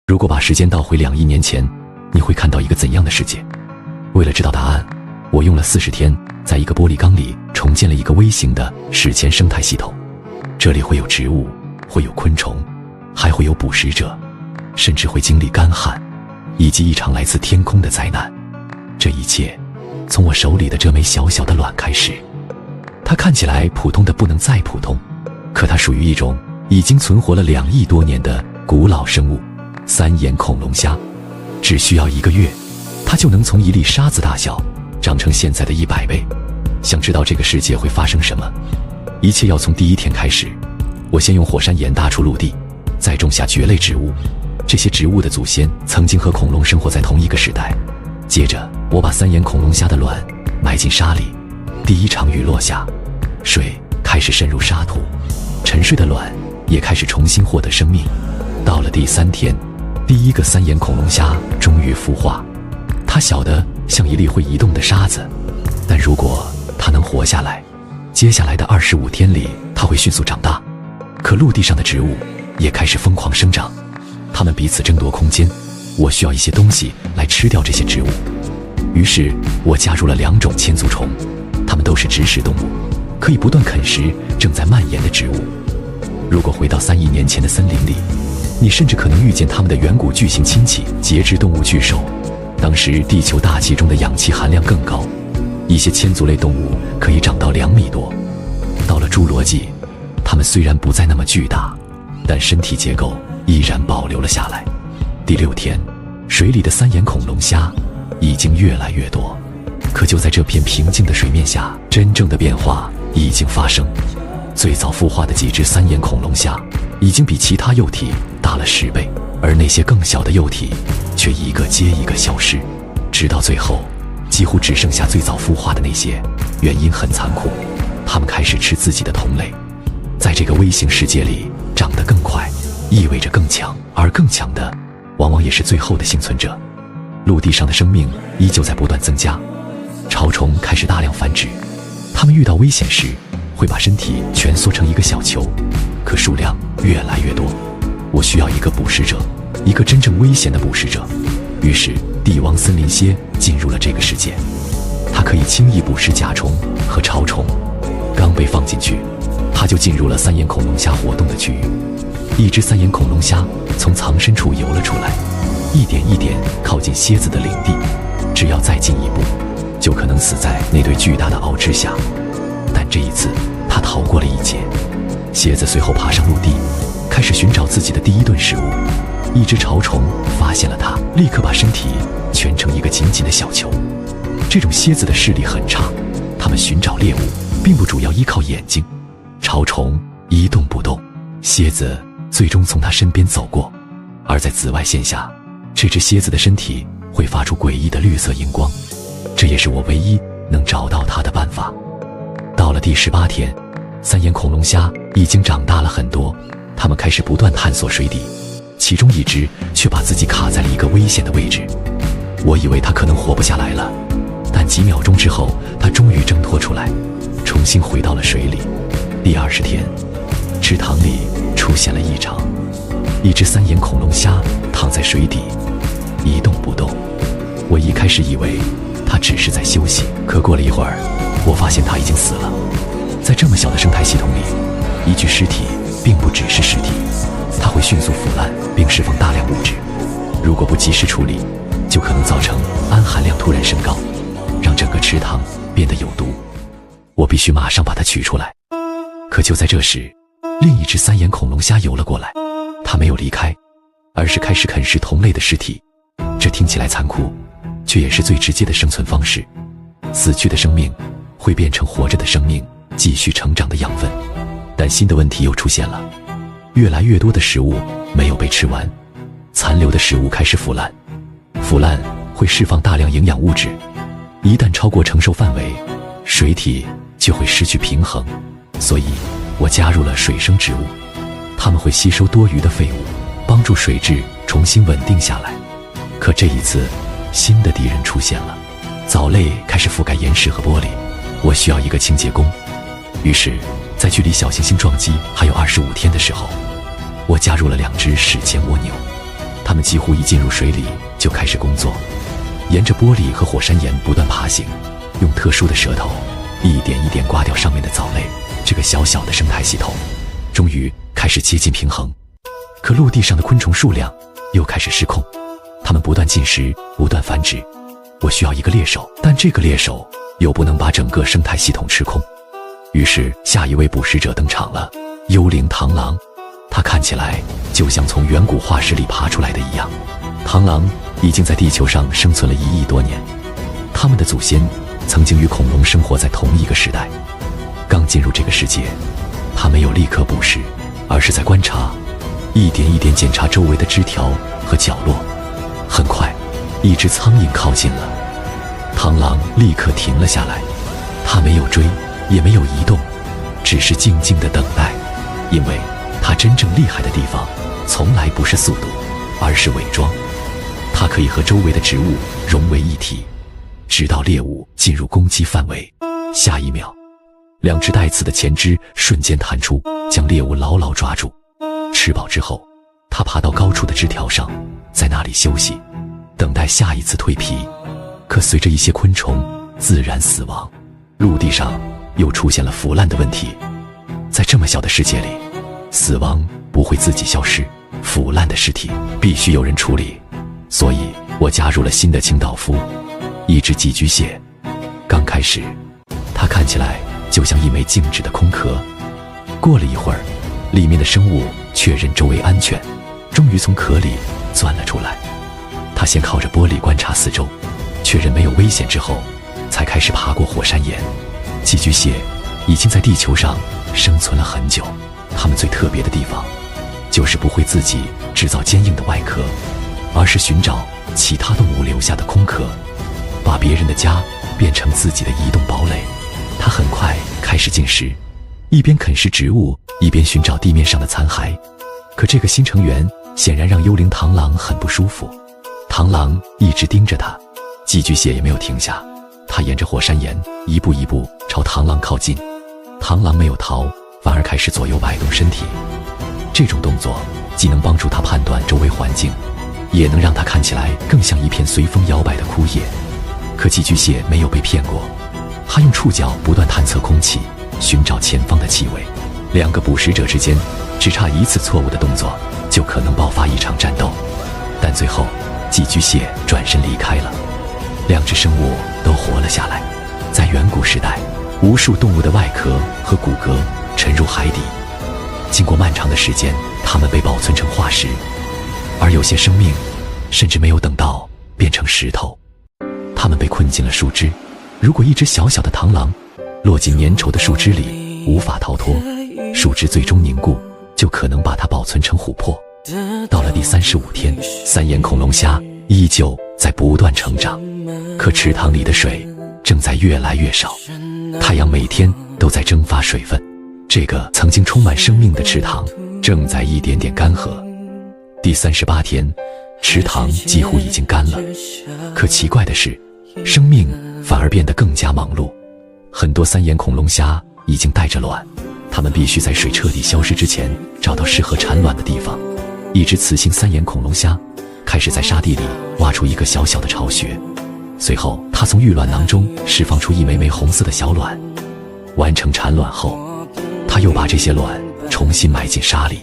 如果把时间倒回2亿年前，你会看到一个怎样的世界？为了知道答案，我用了40天，在一个玻璃缸里重建了一个微型的史前生态系统。这里会有植物，会有昆虫，还会有捕食者，甚至会经历干旱，以及一场来自天空的灾难。这一切从我手里的这枚小小的卵开始。它看起来普通的不能再普通，可它属于一种已经存活了2亿多年的古老生物——三眼恐龙虾。只需要1个月，它就能从一粒沙子大小长成现在的100倍。想知道这个世界会发生什么？一切要从第一天开始。我先用火山岩搭出陆地，再种下蕨类植物。这些植物的祖先曾经和恐龙生活在同一个时代。接着，我把三眼恐龙虾的卵埋进沙里。第一场雨落下，水开始渗入沙土，沉睡的卵也开始重新获得生命。到了第3天，第一个三眼恐龙虾终于孵化。它小得像一粒会移动的沙子，但如果它能活下来，接下来的25天里，它会迅速长大。可陆地上的植物也开始疯狂生长，它们彼此争夺空间。我需要一些东西来吃掉这些植物，于是我加入了2种千足虫，它们都是植食动物，可以不断啃食正在蔓延的植物。如果回到3亿年前的森林里，你甚至可能遇见它们的远古巨型亲戚——节肢动物巨兽。当时地球大气中的氧气含量更高，一些千足类动物可以长到2米多。到了侏罗纪，它们虽然不再那么巨大，但身体结构依然保留了下来。第6天，水里的三眼恐龙虾已经越来越多。可就在这片平静的水面下，真正的变化已经发生。最早孵化的几只三眼恐龙虾已经比其他幼体大了10倍，而那些更小的幼体却一个接一个消失，直到最后几乎只剩下最早孵化的那些。原因很残酷，它们开始吃自己的同类。在这个微型世界里，长得更快意味着更强，而更强的往往也是最后的幸存者。陆地上的生命依旧在不断增加，潮虫开始大量繁殖。它们遇到危险时会把身体蜷缩成一个小球，可数量越来越多。我需要一个捕食者，一个真正危险的捕食者。于是帝王森林蝎进入了这个世界，它可以轻易捕食甲虫和潮虫。刚被放进去，它就进入了三眼恐龙虾活动的区域。一只三眼恐龙虾从藏身处游了出来，一点一点靠近蝎子的领地。只要再进一步，就可能死在那对巨大的螯肢下。但这一次，它逃过了一劫。蝎子随后爬上陆地，开始寻找自己的第一顿食物。一只潮虫发现了它，立刻把身体蜷成一个紧紧的小球。这种蝎子的视力很差，它们寻找猎物并不主要依靠眼睛。潮虫一动不动，蝎子最终从它身边走过。而在紫外线下，这只蝎子的身体会发出诡异的绿色荧光，这也是我唯一能找到它的办法。到了第18天，三眼恐龙虾已经长大了很多，它们开始不断探索水底。其中一只却把自己卡在了一个危险的位置。我以为它可能活不下来了，但几秒钟之后，它终于挣脱出来，重新回到了水里。第20天，池塘里出现了异常，一只三眼恐龙虾躺在水底，一动不动。我一开始以为它只是在休息，可过了一会儿，我发现它已经死了。在这么小的生态系统里，一具尸体并不只是尸体，它会迅速腐烂并释放大量物质，如果不及时处理，就可能造成氨含量突然升高，让整个池塘变得有毒。我必须马上把它取出来。可就在这时，另一只三眼恐龙虾游了过来，它没有离开，而是开始啃食同类的尸体。这听起来残酷，却也是最直接的生存方式。死去的生命会变成活着的生命继续成长的养分。但新的问题又出现了，越来越多的食物没有被吃完，残留的食物开始腐烂。腐烂会释放大量营养物质，一旦超过承受范围，水体就会失去平衡。所以我加入了水生植物，它们会吸收多余的废物，帮助水质重新稳定下来。可这一次，新的敌人出现了，藻类开始覆盖岩石和玻璃，我需要一个清洁工。于是在距离小行星撞击还有25天的时候，我加入了2只史前蜗牛，他们几乎一进入水里就开始工作，沿着玻璃和火山岩不断爬行，用特殊的舌头一点一点刮掉上面的藻类。这个小小的生态系统终于开始接近平衡，可陆地上的昆虫数量又开始失控，它们不断进食，不断繁殖。我需要一个猎手，但这个猎手又不能把整个生态系统吃空。于是下一位捕食者登场了，幽灵螳螂。它看起来就像从远古化石里爬出来的一样。螳螂已经在地球上生存了1亿多年，它们的祖先曾经与恐龙生活在同一个时代。刚进入这个世界，它没有立刻捕食，而是在观察，一点一点检查周围的枝条和角落。很快，一只苍蝇靠近了，螳螂立刻停了下来，它没有追，也没有移动，只是静静地等待，因为它真正厉害的地方从来不是速度，而是伪装。它可以和周围的植物融为一体，直到猎物进入攻击范围。下一秒，2只带刺的前肢瞬间弹出，将猎物牢牢抓住。吃饱之后，它爬到高处的枝条上，在那里休息，等待下一次蜕皮。可随着一些昆虫自然死亡，陆地上又出现了腐烂的问题。在这么小的世界里，死亡不会自己消失，腐烂的尸体必须有人处理。所以我加入了新的清道夫，一只寄居蟹。刚开始，它看起来就像一枚静止的空壳。过了一会儿，里面的生物确认周围安全，终于从壳里钻了出来。它先靠着玻璃观察四周，确认没有危险之后，才开始爬过火山岩。寄居蟹已经在地球上生存了很久，它们最特别的地方，就是不会自己制造坚硬的外壳，而是寻找其他动物留下的空壳，把别人的家变成自己的移动堡垒。它很快开始进食，一边啃食植物，一边寻找地面上的残骸。可这个新成员显然让幽灵螳螂很不舒服，螳螂一直盯着它，寄居蟹也没有停下，它沿着火山岩一步一步朝螳螂靠近。螳螂没有逃，反而开始左右摆动身体。这种动作既能帮助它判断周围环境，也能让它看起来更像一片随风摇摆的枯叶。可寄居蟹没有被骗过，它用触角不断探测空气，寻找前方的气味。2个捕食者之间只差1次错误的动作，就可能爆发一场战斗。但最后，寄居蟹转身离开了，2只生物都活了下来。在远古时代，无数动物的外壳和骨骼沉入海底，经过漫长的时间，它们被保存成化石。而有些生命甚至没有等到变成石头，它们被困进了树枝。如果一只小小的螳螂落进粘稠的树枝里，无法逃脱，树枝最终凝固，就可能把它保存成琥珀。到了第35天，三眼恐龙虾依旧在不断成长，可池塘里的水正在越来越少，太阳每天都在蒸发水分，这个曾经充满生命的池塘正在一点点干涸。第38天，池塘几乎已经干了，可奇怪的是，生命反而变得更加忙碌。很多三眼恐龙虾已经带着卵，它们必须在水彻底消失之前找到适合产卵的地方。一只雌性三眼恐龙虾开始在沙地里挖出一个小小的巢穴，随后它从育卵囊中释放出一枚枚红色的小卵。完成产卵后，它又把这些卵重新埋进沙里。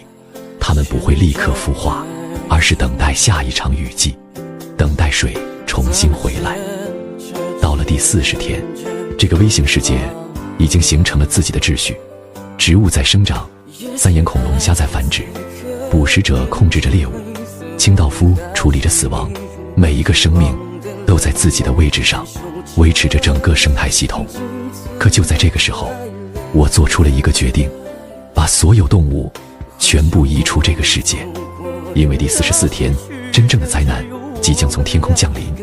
它们不会立刻孵化，而是等待下一场雨季，等待水重新回来。到了第40天，这个微型世界已经形成了自己的秩序，植物在生长，三眼恐龙虾在繁殖，捕食者控制着猎物，清道夫处理着死亡。每一个生命都在自己的位置上维持着整个生态系统。可就在这个时候，我做出了一个决定，把所有动物全部移出这个世界。因为第44天，真正的灾难即将从天空降临。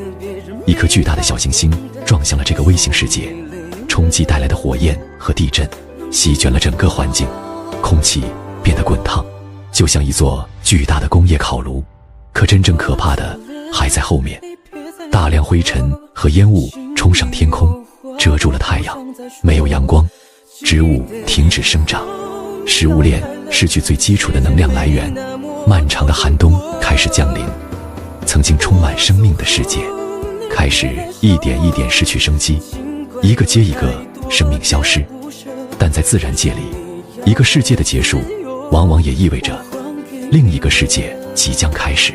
一颗巨大的小行星撞向了这个微型世界，冲击带来的火焰和地震席卷了整个环境，空气变得滚烫，就像一座巨大的工业烤炉。可真正可怕的还在后面，大量灰尘和烟雾冲上天空，遮住了太阳，没有阳光，植物停止生长，食物链失去最基础的能量来源，漫长的寒冬开始降临。经充满生命的世界，开始一点一点失去生机，一个接一个生命消失。但在自然界里，一个世界的结束往往也意味着另一个世界即将开始。